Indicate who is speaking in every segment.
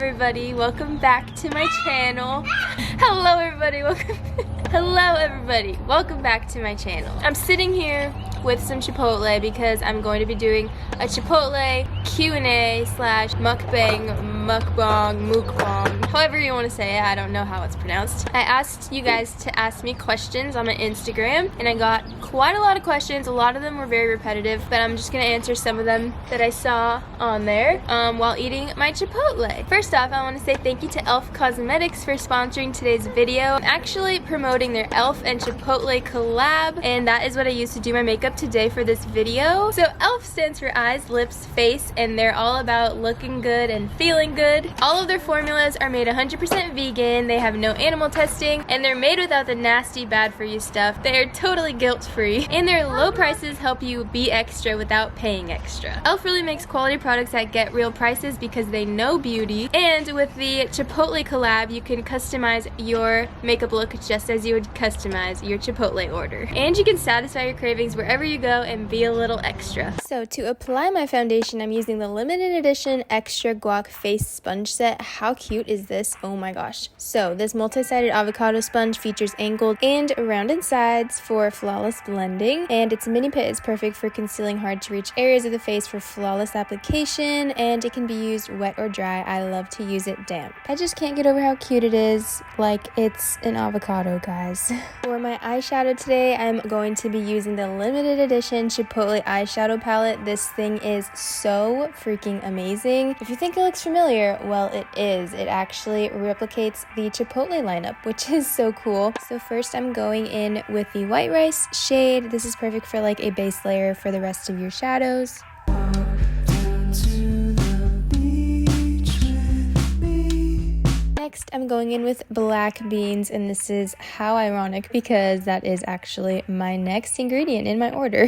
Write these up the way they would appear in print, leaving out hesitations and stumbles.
Speaker 1: everybody, welcome back to my channel. Hello everybody, Hello everybody, welcome back to my channel. I'm sitting here with some Chipotle because I'm going to be doing a Chipotle Q&A slash mukbang, however you want to say it. I don't know how it's pronounced. I asked you guys to ask me questions on my Instagram and I got quite a lot of questions. A lot of them were very repetitive, but I'm just going to answer some of them that I saw on there while eating my Chipotle. First off, I want to say thank you to elfcosmetics for sponsoring today's video. I'm actually promoting their e.l.f. and Chipotle collab, and that is what I used to do my makeup today for this video. So e.l.f. stands for eyes, lips, face, and they're all about looking good and feeling good. All of their formulas are made 100% vegan, they have no animal testing, and they're made without the nasty bad for you stuff. They are totally guilt-free, and their low prices help you be extra without paying extra. e.l.f. really makes quality products that get real prices because they know beauty, and with the Chipotle collab you can customize your makeup look just as you would customize your Chipotle order. And you can satisfy your cravings wherever you go and be a little extra. So to apply my foundation, I'm using the limited edition extra guac face sponge set. How cute is this? Oh my gosh. So this multi-sided avocado sponge features angled and rounded sides for flawless blending, and its mini pit is perfect for concealing hard to reach areas of the face for flawless application, and it can be used wet or dry. I love to use it damp. I just can't get over how cute it is. Like, it's an avocado, guys. For my eyeshadow today, I'm going to be using the limited edition Chipotle eyeshadow palette. This thing is so freaking amazing. If you think it looks familiar, well, it is. It actually replicates the Chipotle lineup, which is so cool. So first I'm going in with the white rice shade. This is perfect for like a base layer for the rest of your shadows. Next, I'm going in with black beans, and this is how ironic because that is actually my next ingredient in my order.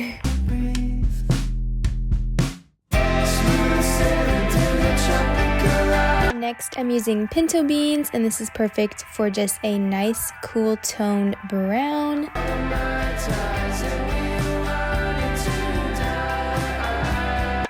Speaker 1: Next, I'm using pinto beans, and this is perfect for just a nice, cool toned brown.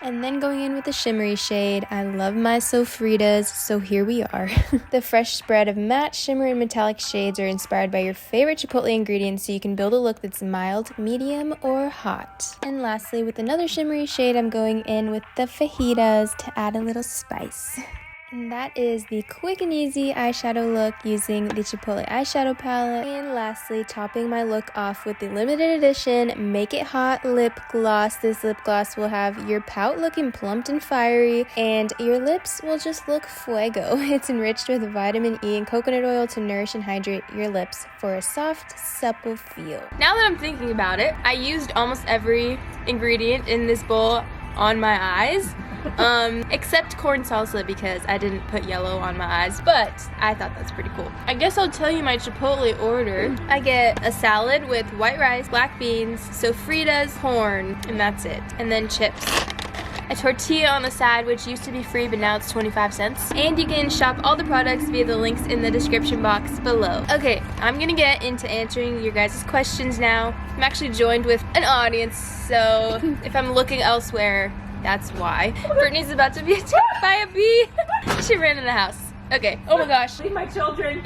Speaker 1: And then going in with the shimmery shade. I love my sofritas, so here we are. The fresh spread of matte, shimmery, and metallic shades are inspired by your favorite Chipotle ingredients, so you can build a look that's mild, medium, or hot. And lastly, with another shimmery shade, I'm going in with the fajitas to add a little spice. And that is the quick and easy eyeshadow look using the Chipotle eyeshadow palette. And lastly, topping my look off with the limited edition Make It Hot lip gloss. This lip gloss will have your pout looking plumped and fiery, and your lips will just look fuego. It's enriched with vitamin E and coconut oil to nourish and hydrate your lips for a soft, supple feel. Now that I'm thinking about it, I used almost every ingredient in this bowl on my eyes. Except corn salsa because I didn't put yellow on my eyes, but I thought that's pretty cool. I guess I'll tell you my Chipotle order. I get a salad with white rice, black beans, sofritas, corn, and that's it. And then chips. A tortilla on the side, which used to be free, but now it's 25 cents. And you can shop all the products via the links in the description box below. Okay, I'm gonna get into answering your guys' questions now. I'm actually joined with an audience, so if I'm looking elsewhere, that's why. Brittany's about to be attacked by a bee. She ran in the house. Okay, oh my gosh.
Speaker 2: Leave my children.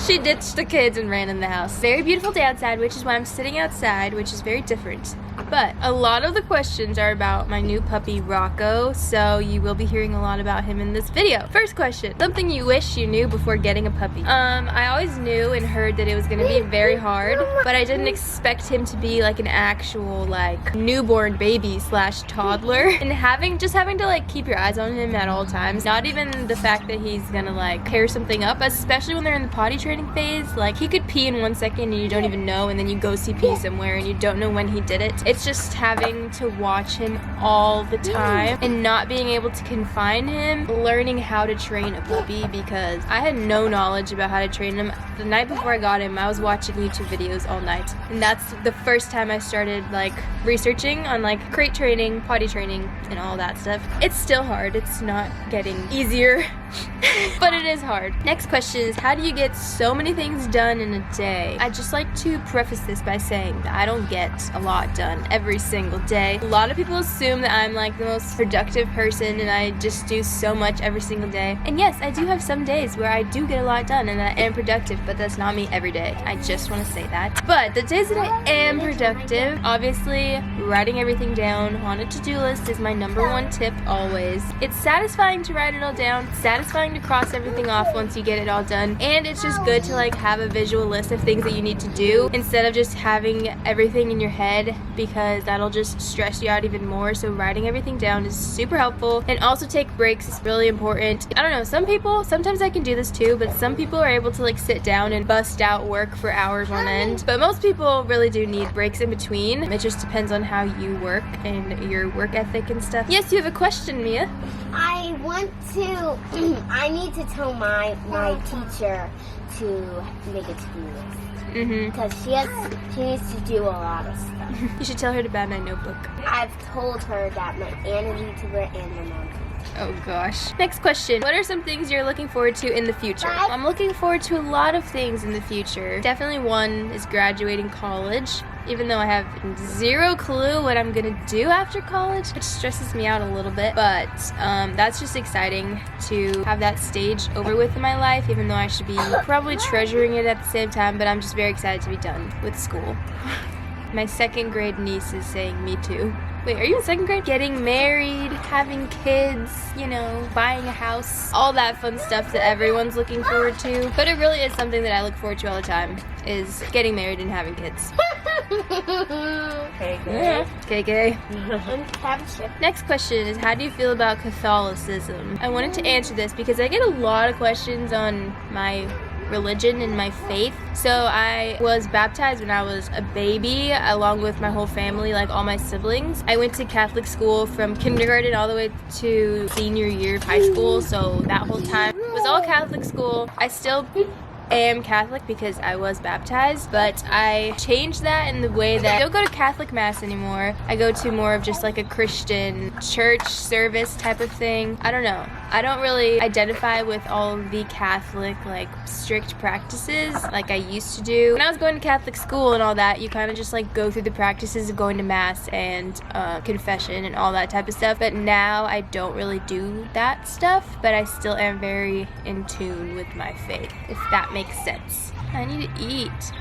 Speaker 1: She ditched the kids and ran in the house. Very beautiful day outside, which is why I'm sitting outside, which is very different. But a lot of the questions are about my new puppy, Rocco, so you will be hearing a lot about him in this video. First question, something you wish you knew before getting a puppy. I always knew and heard that it was gonna be very hard, but I didn't expect him to be like an actual like newborn baby slash toddler. And having to like keep your eyes on him at all times. Not even the fact that he's gonna like tear something up, especially when they're in the potty training phase. Like he could pee in 1 second and you don't even know, and then you go see pee somewhere and you don't know when he did it. It's just having to watch him all the time and not being able to confine him, learning how to train a puppy because I had no knowledge about how to train him. The night before I got him, I was watching YouTube videos all night, and that's the first time I started like researching on like crate training, potty training, and all that stuff. It's still hard. It's not getting easier But it is hard. Next question is, how do you get so many things done in a day? I'd just like to preface this by saying that I don't get a lot done every single day. A lot of people assume that I'm like the most productive person and I just do so much every single day. And yes, I do have some days where I do get a lot done and I am productive, but that's not me every day. I just want to say that. But the days that I am productive, obviously writing everything down on a to-do list is my #1 tip always. It's satisfying to write it all down, satisfying to cross everything off once you get it all done, and it's just good to like have a visual list of things that you need to do instead of just having everything in your head, because that'll just stress you out even more. So writing everything down is super helpful. And also take breaks is really important. I don't know, some people, sometimes I can do this too, but some people are able to like sit down and bust out work for hours on end, but most people really do need breaks in between. It just depends on how you work and your work ethic and stuff. Yes, you have a question, Mia.
Speaker 2: I want to, I need to tell my teacher to make a to-do list. Because she needs to do a lot of stuff.
Speaker 1: You should tell her to buy my notebook.
Speaker 2: I've told her that my aunt is YouTuber and my mom's YouTuber.
Speaker 1: Oh gosh. Next question. What are some things you're looking forward to in the future? I'm looking forward to a lot of things in the future. Definitely one is graduating college, even though I have zero clue what I'm gonna do after college, which stresses me out a little bit, but that's just exciting to have that stage over with in my life, even though I should be probably treasuring it at the same time, but I'm just very excited to be done with school. My 2nd grade niece is saying me too. Wait, are you in 2nd grade? Getting married, having kids, you know, buying a house, all that fun stuff that everyone's looking forward to. But it really is something that I look forward to all the time, is getting married and having kids. KK. Next question is, how do you feel about Catholicism? I wanted to answer this because I get a lot of questions on my religion and my faith. So I was baptized when I was a baby, along with my whole family, like all my siblings. I went to Catholic school from kindergarten all the way to senior year of high school, so that whole time was all Catholic school. I still am Catholic because I was baptized, but I changed that in the way that I don't go to Catholic mass anymore. I go to more of just like a Christian church service type of thing. I don't know. I don't really identify with all of the Catholic like strict practices like I used to do. When I was going to Catholic school and all that, you kind of just like go through the practices of going to mass and confession and all that type of stuff. But now I don't really do that stuff, but I still am very in tune with my faith, if that makes sense. I need to eat.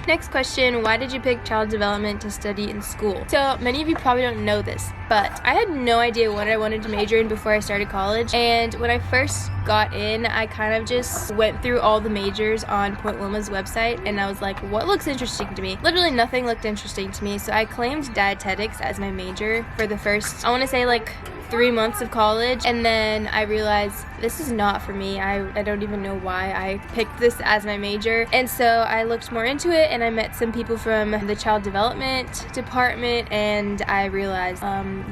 Speaker 1: Next question, why did you pick child development to study in school? So many of you probably don't know this, but I had no idea what I wanted to major in before I started college. And when I first got in, I kind of just went through all the majors on Point Wilma's website, and I was like, what looks interesting to me? Literally nothing looked interesting to me, so I claimed dietetics as my major for the first, I want to say like 3 months of college, and then I realized this is not for me. I don't even know why I picked this as my major. And so I looked more into it, and I met some people from the child development department, and I realized,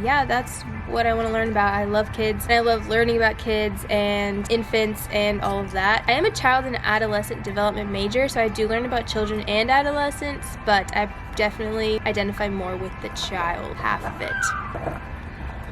Speaker 1: yeah, that's what I want to learn about. I love kids, and I love learning about kids and infants and all of that. I am a child and adolescent development major, so I do learn about children and adolescents, but I definitely identify more with the child half of it.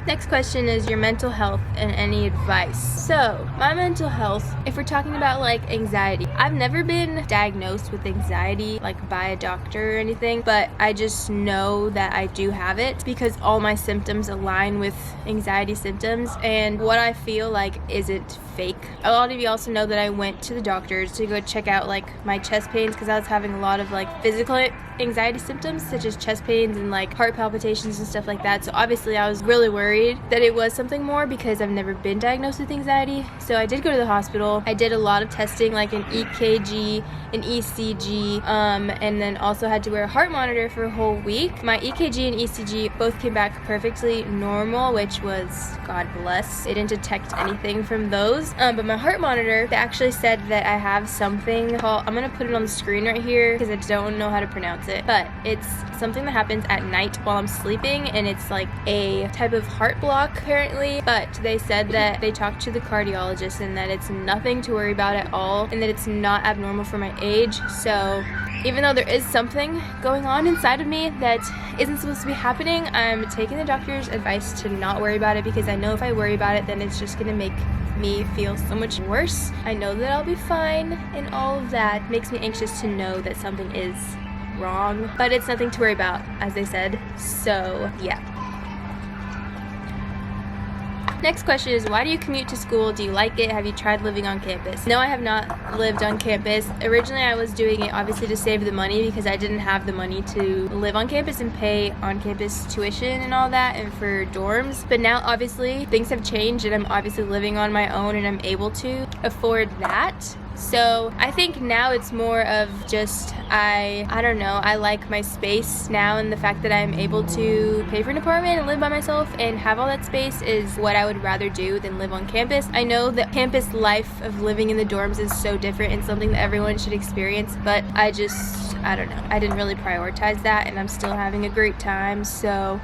Speaker 1: Next question is your mental health and any advice. So, my mental health, if we're talking about like anxiety, I've never been diagnosed with anxiety like by a doctor or anything, but I just know that I do have it because all my symptoms align with anxiety symptoms, and what I feel like isn't fake. A lot of you also know that I went to the doctors to go check out like my chest pains because I was having a lot of like physical anxiety symptoms such as chest pains and like heart palpitations and stuff like that. So obviously I was really worried that it was something more because I've never been diagnosed with anxiety. So I did go to the hospital. I did a lot of testing like an EKG, an ECG, and then also had to wear a heart monitor for a whole week. My EKG and ECG both came back perfectly normal, which was, God bless, it didn't detect anything from those. But my heart monitor, they actually said that I have something called, I'm gonna put it on the screen right here because I don't know how to pronounce pronounce it, but it's something that happens at night while I'm sleeping, and it's like a type of heart block apparently. But they said that they talked to the cardiologist and that it's nothing to worry about at all, and that it's not abnormal for my age. So even though there is something going on inside of me that isn't supposed to be happening, I'm taking the doctor's advice to not worry about it, because I know if I worry about it, then it's just gonna make me feel so much worse. I know that I'll be fine, and all of that makes me anxious to know that something is wrong, but it's nothing to worry about, as they said. So yeah. Next question is, why do you commute to school? Do you like it? Have you tried living on campus? No, I have not lived on campus. Originally, I was doing it obviously to save the money, because I didn't have the money to live on campus and pay on campus tuition and all that, and for dorms. But now obviously things have changed, and I'm obviously living on my own, and I'm able to afford that. So I think now it's more of just, I don't know, I like my space now, and the fact that I'm able to pay for an apartment and live by myself and have all that space is what I would rather do than live on campus. I know that campus life of living in the dorms is so different and something that everyone should experience, but I don't know, I didn't really prioritize that, and I'm still having a great time. So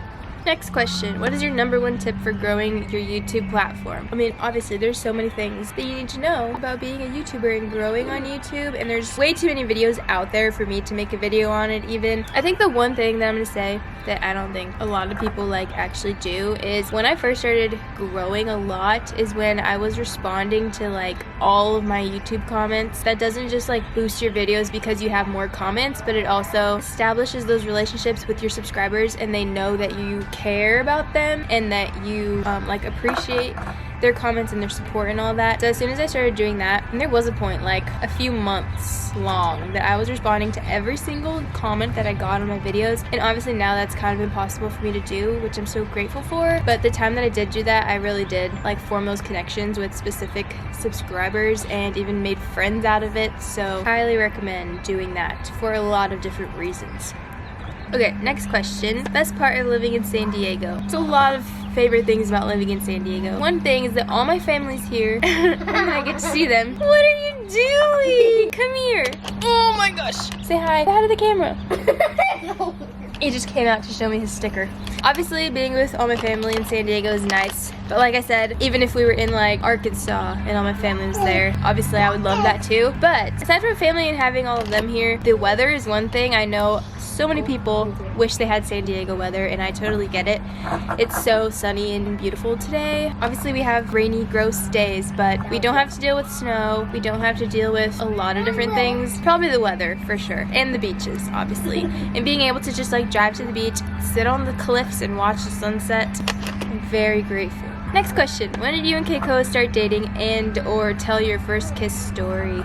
Speaker 1: next question, what is your #1 tip for growing your YouTube platform? I mean, obviously there's so many things that you need to know about being a YouTuber and growing on YouTube, and there's way too many videos out there for me to make a video on it even. I think the one thing that I'm gonna say that I don't think a lot of people like actually do is, when I first started growing a lot is when I was responding to like all of my YouTube comments. That doesn't just like boost your videos because you have more comments, but it also establishes those relationships with your subscribers, and they know that you care about them and that you like appreciate their comments and their support and all that. So as soon as I started doing that, and there was a point like a few months long that I was responding to every single comment that I got on my videos, and obviously now that's kind of impossible for me to do, which I'm so grateful for. But the time that I did do that, I really did like form those connections with specific subscribers and even made friends out of it. So highly recommend doing that for a lot of different reasons. Okay, next question. Best part of living in San Diego. There's a lot of favorite things about living in San Diego. One thing is that all my family's here and I get to see them. What are you doing? Come here. Oh my gosh. Say hi. Say hi to the camera. He just came out to show me his sticker. Obviously, being with all my family in San Diego is nice, but like I said, even if we were in like Arkansas and all my family was there, obviously I would love that too. But aside from family and having all of them here, the weather is one thing. I know so many people wish they had San Diego weather, and I totally get it. It's so sunny and beautiful today. Obviously we have rainy, gross days, but we don't have to deal with snow. We don't have to deal with a lot of different things. Probably the weather for sure, and the beaches obviously. And being able to just like drive to the beach, sit on the cliffs and watch the sunset, I'm very grateful. Next question, when did you and Keiko start dating and or tell your first kiss story?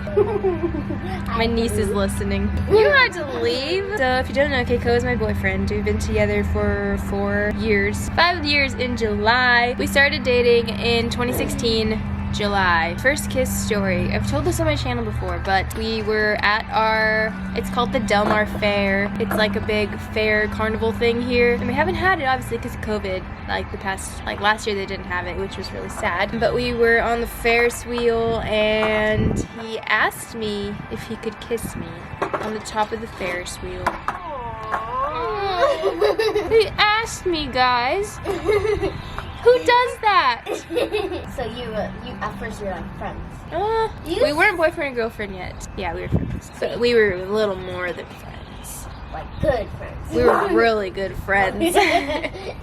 Speaker 1: My niece is listening. You had to leave. So if you don't know, Keiko is my boyfriend. We've been together for 4 years. 5 years in July. We started dating in 2016. July. First kiss story. I've told this on my channel before, but we were at it's called the Del Mar Fair. It's like a big fair carnival thing here. And we haven't had it obviously because of COVID. Like last year they didn't have it, which was really sad. But we were on the Ferris wheel and he asked me if he could kiss me on the top of the Ferris wheel. He asked me, guys. Who does that?
Speaker 2: So you at first you were like friends.
Speaker 1: We weren't boyfriend and girlfriend yet. Yeah, we were friends. But we were a little more than friends.
Speaker 2: Like good friends.
Speaker 1: We were really good friends.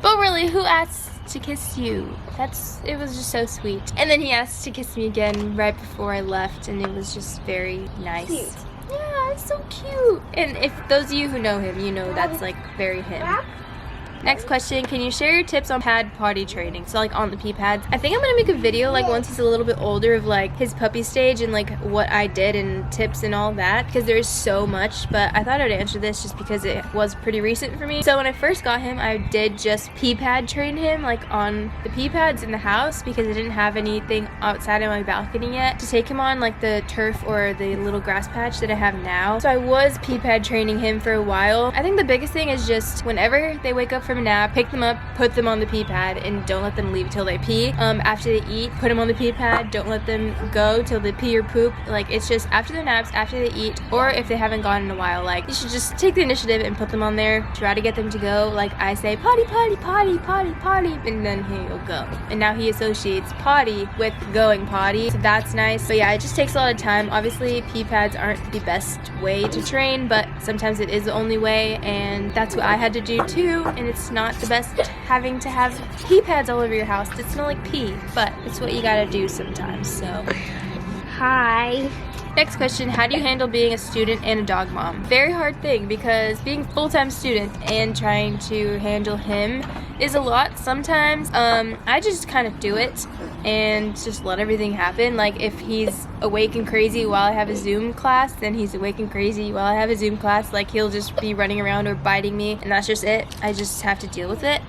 Speaker 1: But really, who asked to kiss you? It was just so sweet. And then he asked to kiss me again right before I left, and it was just very nice.
Speaker 2: Cute.
Speaker 1: Yeah, it's so cute. And if those of you who know him, you know that's like very him. Next question, can you share your tips on pad potty training? So like on the pee pads. I think I'm gonna make a video like once he's a little bit older of like his puppy stage and like what I did and tips and all that, because there's so much, but I thought I would answer this just because it was pretty recent for me. So when I first got him, I did just pee pad train him like on the pee pads in the house because I didn't have anything outside of my balcony yet to take him on, like the turf or the little grass patch that I have now. So I was pee pad training him for a while. I think the biggest thing is just whenever they wake up from from a nap, pick them up, put them on the pee pad, and don't let them leave till they pee. After they eat, put them on the pee pad, don't let them go till they pee or poop. Like, it's just after their naps, after they eat, or if they haven't gone in a while, like, you should just take the initiative and put them on there. Try to get them to go. Like, I say potty, potty, potty, potty, potty, and then he'll go. And now he associates potty with going potty, so that's nice. But yeah, it just takes a lot of time. Obviously, pee pads aren't the best way to train, but sometimes it is the only way, and that's what I had to do too. And it's not the best having to have pee pads all over your house that smell like pee, but it's what you gotta do sometimes. So
Speaker 2: Hi.
Speaker 1: next question, how do you handle being a student and a dog mom? Very hard thing, because being a full-time student and trying to handle him is a lot sometimes. I just kind of do it and just let everything happen. Like, if he's awake and crazy while I have a Zoom class, then he's awake and crazy while I have a Zoom class. Like, he'll just be running around or biting me, and that's just it. I just have to deal with it.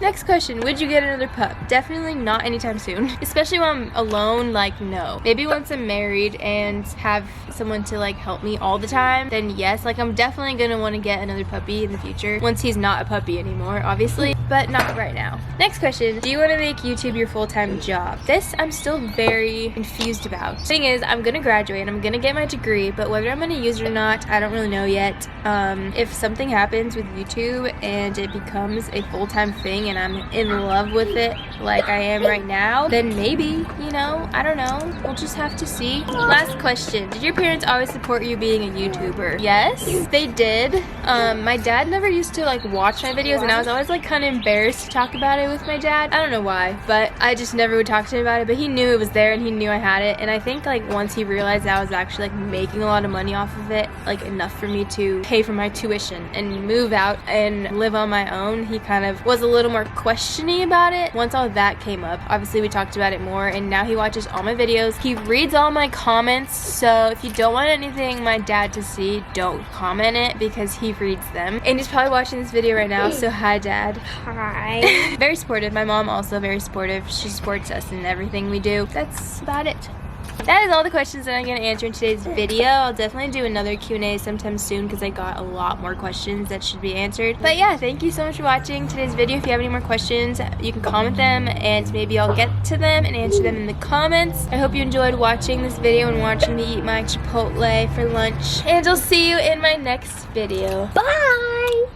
Speaker 1: Next question, would you get another pup? Definitely not anytime soon. Especially when I'm alone, like, no. Maybe once I'm married and have someone to, like, help me all the time, then yes, like, I'm definitely gonna want to get another puppy in the future. Once he's not a puppy anymore, obviously, but not right now. Next question, do you want to make YouTube your full-time job? This I'm still very confused about. Thing is, I'm gonna graduate, I'm gonna get my degree, but whether I'm gonna use it or not, I don't really know yet. If something happens with YouTube and it becomes a full-time thing and I'm in love with it like I am right now, then maybe, you know, I don't know. We'll just have to see. Last question, did your parents always support you being a YouTuber? Yes, they did. My dad never used to, like, watch my videos, and I was always, like, kind of embarrassed to talk about it with my dad. I don't know why, but I just never would talk to him about it, but he knew it was there and he knew I had it. And I think, like, once he realized I was actually, like, making a lot of money off of it, like, enough for me to pay for my tuition and move out and live on my own, he kind of was a little more questioning about it. Once all that came up, obviously we talked about it more, and now he watches all my videos. He reads all my comments, so if you don't want anything my dad to see, don't comment it, because he reads them. And he's probably watching this video right now, so hi, Dad.
Speaker 2: Hi.
Speaker 1: Very supportive. My mom also very supportive. She supports us in everything we do. That's about it. That is all the questions that I'm going to answer in today's video. I'll definitely do another Q&A sometime soon, because I got a lot more questions that should be answered. But yeah, thank you so much for watching today's video. If you have any more questions, you can comment them, and maybe I'll get to them and answer them in the comments. I hope you enjoyed watching this video and watching me eat my Chipotle for lunch. And I'll see you in my next video.
Speaker 2: Bye.